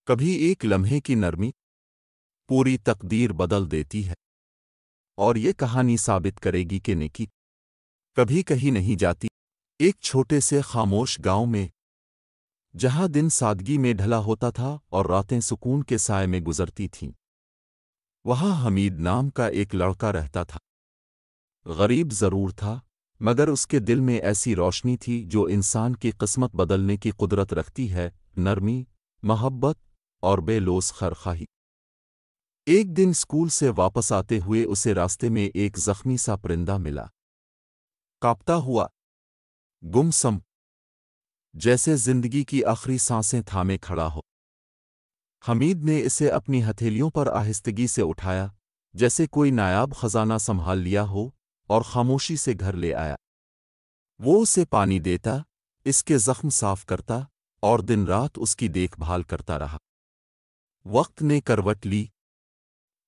کبھی ایک لمحے کی نرمی پوری تقدیر بدل دیتی ہے، اور یہ کہانی ثابت کرے گی کہ نیکی کبھی کہیں نہیں جاتی۔ ایک چھوٹے سے خاموش گاؤں میں، جہاں دن سادگی میں ڈھلا ہوتا تھا اور راتیں سکون کے سائے میں گزرتی تھیں، وہاں حمید نام کا ایک لڑکا رہتا تھا۔ غریب ضرور تھا، مگر اس کے دل میں ایسی روشنی تھی جو انسان کی قسمت بدلنے کی قدرت رکھتی ہے، نرمی، محبت اور بے لوث خیرخواہی۔ ایک دن اسکول سے واپس آتے ہوئے اسے راستے میں ایک زخمی سا پرندہ ملا، کانپتا ہوا، گمسم، جیسے زندگی کی آخری سانسیں تھامے کھڑا ہو۔ حمید نے اسے اپنی ہتھیلیوں پر آہستگی سے اٹھایا، جیسے کوئی نایاب خزانہ سنبھال لیا ہو، اور خاموشی سے گھر لے آیا۔ وہ اسے پانی دیتا، اس کے زخم صاف کرتا، اور دن رات اس کی دیکھ بھال کرتا رہا۔ وقت نے کروٹ لی،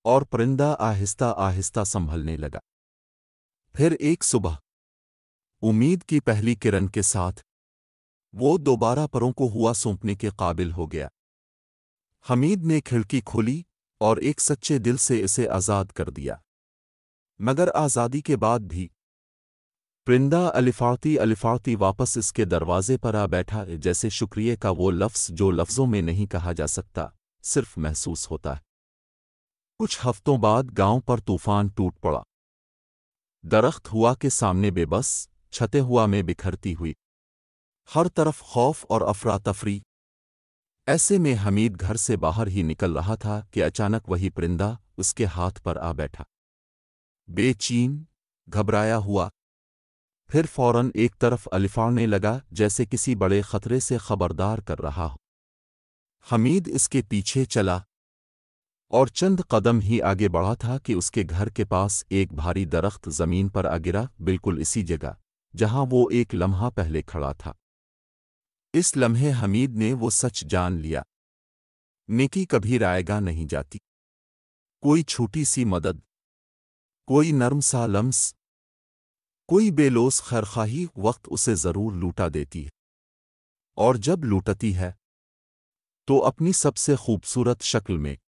اور پرندہ آہستہ آہستہ سنبھلنے لگا۔ پھر ایک صبح، امید کی پہلی کرن کے ساتھ، وہ دوبارہ پروں کو ہوا سونپنے کے قابل ہو گیا۔ حمید نے کھڑکی کھولی اور ایک سچے دل سے اسے آزاد کر دیا۔ مگر آزادی کے بعد بھی پرندہ الفاڑتی الفاڑتی واپس اس کے دروازے پر آ بیٹھا، جیسے شکریہ کا وہ لفظ جو لفظوں میں نہیں کہا جا سکتا، صرف محسوس ہوتا ہے۔ کچھ ہفتوں بعد گاؤں پر طوفان ٹوٹ پڑا۔ درخت ہوا کے سامنے بے بس، چھتے ہوا میں بکھرتی ہوئی، ہر طرف خوف اور افراتفری۔ ایسے میں حمید گھر سے باہر ہی نکل رہا تھا کہ اچانک وہی پرندہ اس کے ہاتھ پر آ بیٹھا، بے چین، گھبرایا ہوا، پھر فوراً ایک طرف الفاڑنے لگا جیسے کسی بڑے خطرے سے خبردار کر رہا ہو۔ حمید اس کے پیچھے چلا، اور چند قدم ہی آگے بڑھا تھا کہ اس کے گھر کے پاس ایک بھاری درخت زمین پر آ گرا، بالکل اسی جگہ جہاں وہ ایک لمحہ پہلے کھڑا تھا۔ اس لمحے حمید نے وہ سچ جان لیا، نیکی کبھی رائے گاہ نہیں جاتی۔ کوئی چھوٹی سی مدد، کوئی نرم سا لمس، کوئی بے لوث خیرخواہی وقت اسے ضرور لوٹا دیتی ہے، اور جب لوٹتی ہے تو اپنی سب سے خوبصورت شکل میں۔